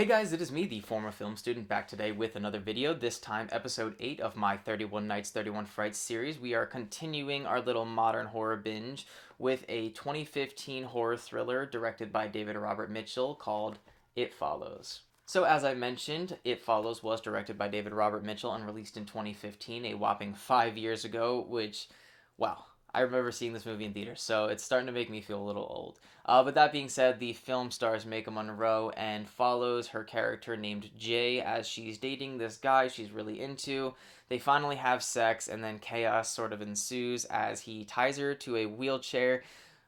Hey guys, it is me, the former film student, back today with another video, this time episode 8 of my 31 Nights, 31 Frights series. We are continuing our little modern horror binge with a 2015 horror thriller directed by David Robert Mitchell called It Follows. So as I mentioned, It Follows was directed by David Robert Mitchell and released in 2015, a whopping 5 years ago, which, wow, I remember seeing this movie in theaters, so it's starting to make me feel a little old. But that being said, the film stars Maika Monroe and follows her character named Jay as she's dating this guy she's really into. They finally have sex, and then chaos sort of ensues as he ties her to a wheelchair,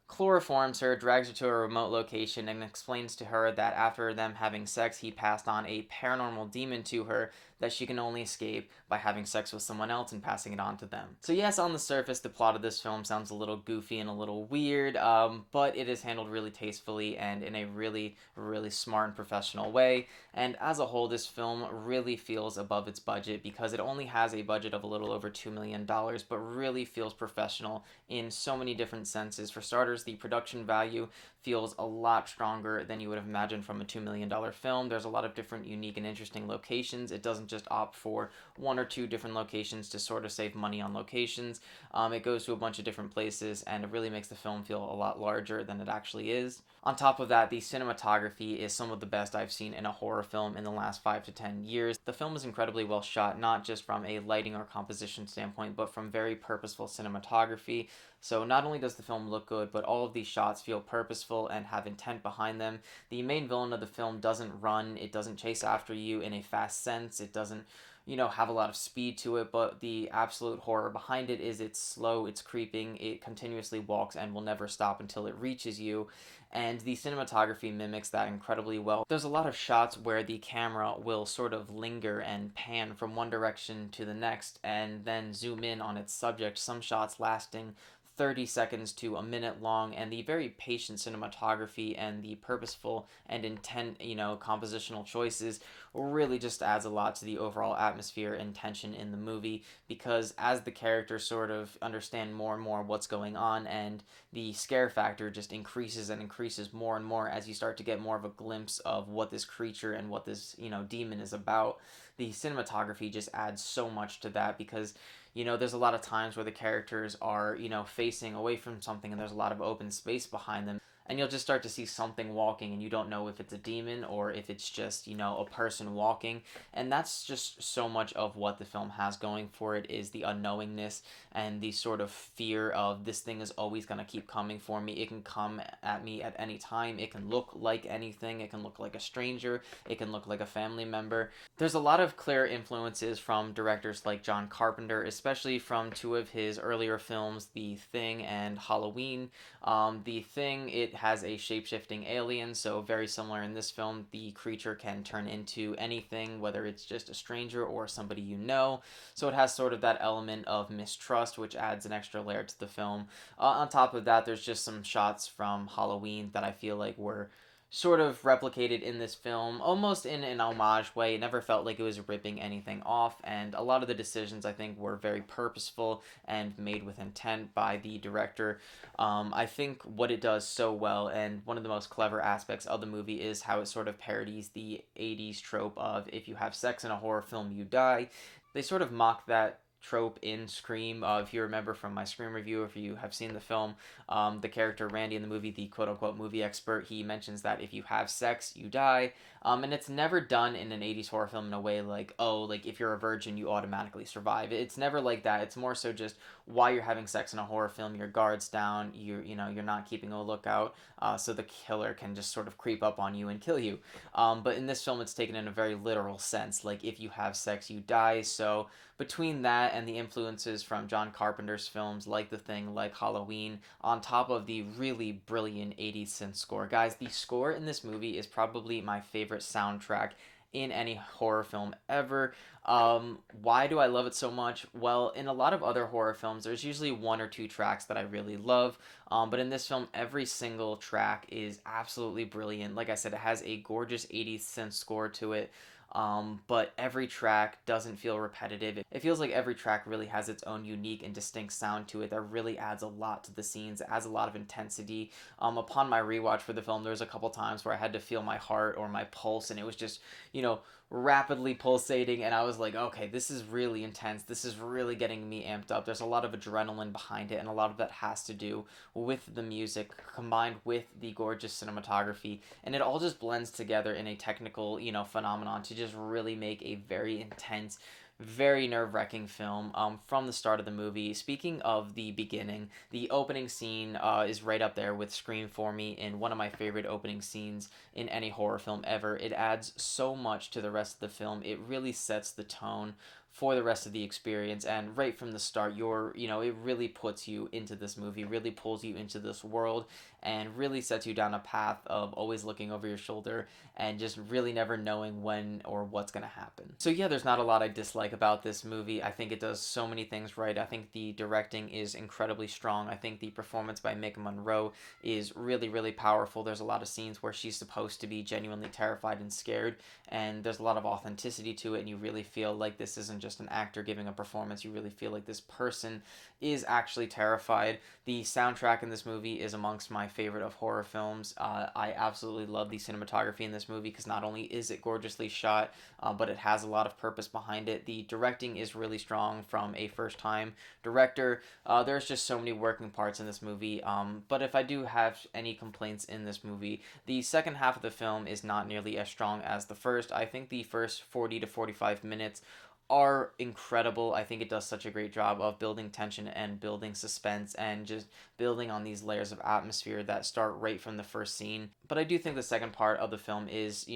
chloroforms her, drags her to a remote location, and explains to her that after them having sex, he passed on a paranormal demon to her that she can only escape by having sex with someone else and passing it on to them. So yes, on the surface, the plot of this film sounds a little goofy and a little weird, but it is handled really tastefully and in a really, really smart and professional way. And as a whole, this film really feels above its budget because it only has a budget of a little over $2 million, but really feels professional in so many different senses. For starters, the production value feels a lot stronger than you would have imagined from a $2 million film. There's a lot of different unique and interesting locations. It doesn't just opt for one or two different locations to sort of save money on locations. It goes to a bunch of different places, and it really makes the film feel a lot larger than it actually is. On top of that, the cinematography is some of the best I've seen in a horror film in the last 5 to 10 years. The film is incredibly well shot, not just from a lighting or composition standpoint, but from very purposeful cinematography. So not only does the film look good, but all of these shots feel purposeful and have intent behind them. The main villain of the film doesn't run, it doesn't chase after you in a fast sense, it doesn't have a lot of speed to it, but the absolute horror behind it is it's slow, it's creeping, it continuously walks and will never stop until it reaches you. And the cinematography mimics that incredibly well. There's a lot of shots where the camera will sort of linger and pan from one direction to the next and then zoom in on its subject, some shots lasting 30 seconds to a minute long, and the very patient cinematography and the purposeful and intent, compositional choices really just adds a lot to the overall atmosphere and tension in the movie, because as the characters sort of understand more and more what's going on, and the scare factor just increases and increases more and more as you start to get more of a glimpse of what this creature and what this, demon is about. The cinematography just adds so much to that because there's a lot of times where the characters are, facing away from something and there's a lot of open space behind them. And you'll just start to see something walking and you don't know if it's a demon or if it's just, a person walking. And that's just so much of what the film has going for it, is the unknowingness and the sort of fear of this thing is always going to keep coming for me. It can come at me at any time. It can look like anything. It can look like a stranger. It can look like a family member. There's a lot of clear influences from directors like John Carpenter, especially from two of his earlier films, The Thing and Halloween. The Thing, it has a shape-shifting alien, so very similar in this film. The creature can turn into anything, whether it's just a stranger or somebody you know. So it has sort of that element of mistrust, which adds an extra layer to the film. On top of that, there's just some shots from Halloween that I feel like were sort of replicated in this film, almost in an homage way. It never felt like it was ripping anything off, and a lot of the decisions I think were very purposeful and made with intent by the director. I think what it does so well, and one of the most clever aspects of the movie, is how it sort of parodies the 80s trope of if you have sex in a horror film, you die. They sort of mock that trope in Scream. If you remember from my Scream review, if you have seen the film, the character Randy in the movie, the quote-unquote movie expert, he mentions that if you have sex, you die. And it's never done in an 80s horror film in a way like, oh, like if you're a virgin, you automatically survive. It's never like that. It's more so just while you're having sex in a horror film, your guard's down, you're not keeping a lookout, so the killer can just sort of creep up on you and kill you. But in this film, it's taken in a very literal sense, like if you have sex, you die. So between that and the influences from John Carpenter's films like The Thing, like Halloween, on top of the really brilliant 80s synth score. Guys, the score in this movie is probably my favorite soundtrack in any horror film ever. Why do I love it so much? Well, in a lot of other horror films, there's usually one or two tracks that I really love, but in this film, every single track is absolutely brilliant. Like I said, it has a gorgeous 80s synth score to it. but every track doesn't feel repetitive. It feels like every track really has its own unique and distinct sound to it that really adds a lot to the scenes. It adds a lot of intensity. Upon my rewatch for the film, there was a couple times where I had to feel my heart or my pulse, and it was just, you know, rapidly pulsating, and I was like, okay, this is really intense. This is really getting me amped up. There's a lot of adrenaline behind it, and a lot of that has to do with the music combined with the gorgeous cinematography, and it all just blends together in a technical, phenomenon to just really make a very intense, very nerve-wracking film from the start of the movie. Speaking of the beginning, the opening scene is right up there with Scream for me, and one of my favorite opening scenes in any horror film ever. It adds so much to the rest of the film. It really sets the tone for the rest of the experience, and right from the start, it really puts you into this movie, really pulls you into this world, and really sets you down a path of always looking over your shoulder and just really never knowing when or what's going to happen. So yeah, there's not a lot I dislike about this movie. I think it does so many things right. I think the directing is incredibly strong. I think the performance by Mick Monroe is really, really powerful. There's a lot of scenes where she's supposed to be genuinely terrified and scared, and there's a lot of authenticity to it, and you really feel like this isn't just an actor giving a performance. You really feel like this person is actually terrified. The soundtrack in this movie is amongst my favorite of horror films. I absolutely love the cinematography in this movie because not only is it gorgeously shot, but it has a lot of purpose behind it. The directing is really strong from a first-time director. There's just so many working parts in this movie. But if I do have any complaints in this movie, the second half of the film is not nearly as strong as the first. I think the first 40 to 45 minutes are incredible. I think it does such a great job of building tension and building suspense and just building on these layers of atmosphere that start right from the first scene. But I do think the second part of the film is,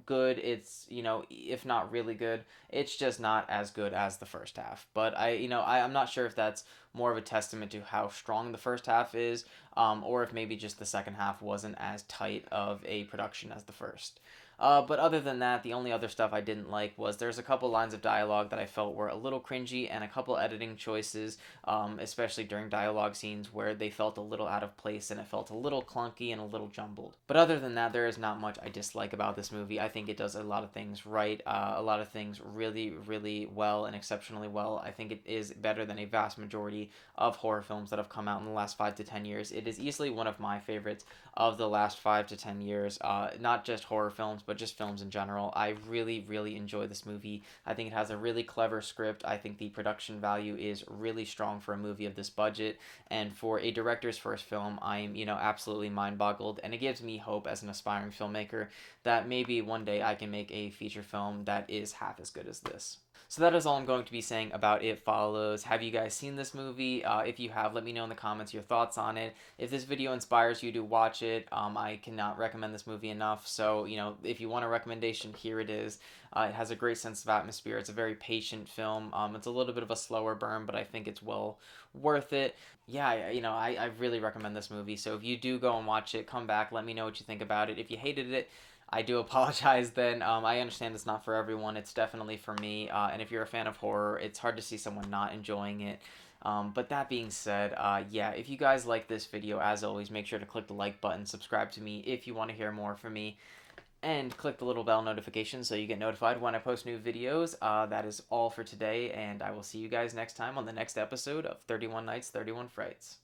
good. It's, if not really good, it's just not as good as the first half. But I'm not sure if that's more of a testament to how strong the first half is, or if maybe just the second half wasn't as tight of a production as the first. But other than that, the only other stuff I didn't like was there's a couple lines of dialogue that I felt were a little cringy, and a couple editing choices, especially during dialogue scenes where they felt a little out of place and it felt a little clunky and a little jumbled. But other than that, there is not much I dislike about this movie. I think it does a lot of things right, a lot of things really, really well and exceptionally well. I think it is better than a vast majority of horror films that have come out in the last 5 to 10 years. It is easily one of my favorites of the last 5 to 10 years, not just horror films, but just films in general. I really, really enjoy this movie. I think it has a really clever script. I think the production value is really strong for a movie of this budget, and for a director's first film, I'm, absolutely mind-boggled, and it gives me hope as an aspiring filmmaker that maybe one day I can make a feature film that is half as good as this. So that is all I'm going to be saying about It Follows. Have you guys seen this movie? If you have, let me know in the comments your thoughts on it. If this video inspires you to watch it, I cannot recommend this movie enough. So, if you want a recommendation, here it is. It has a great sense of atmosphere. It's a very patient film. It's a little bit of a slower burn, but I think it's well worth it. Yeah, I really recommend this movie. So if you do go and watch it, come back. Let me know what you think about it. If you hated it, I do apologize then. I understand it's not for everyone. It's definitely for me. And if you're a fan of horror, it's hard to see someone not enjoying it. But that being said, yeah, if you guys like this video, as always, make sure to click the like button, subscribe to me if you want to hear more from me, and click the little bell notification so you get notified when I post new videos. That is all for today, and I will see you guys next time on the next episode of 31 Nights, 31 Frights.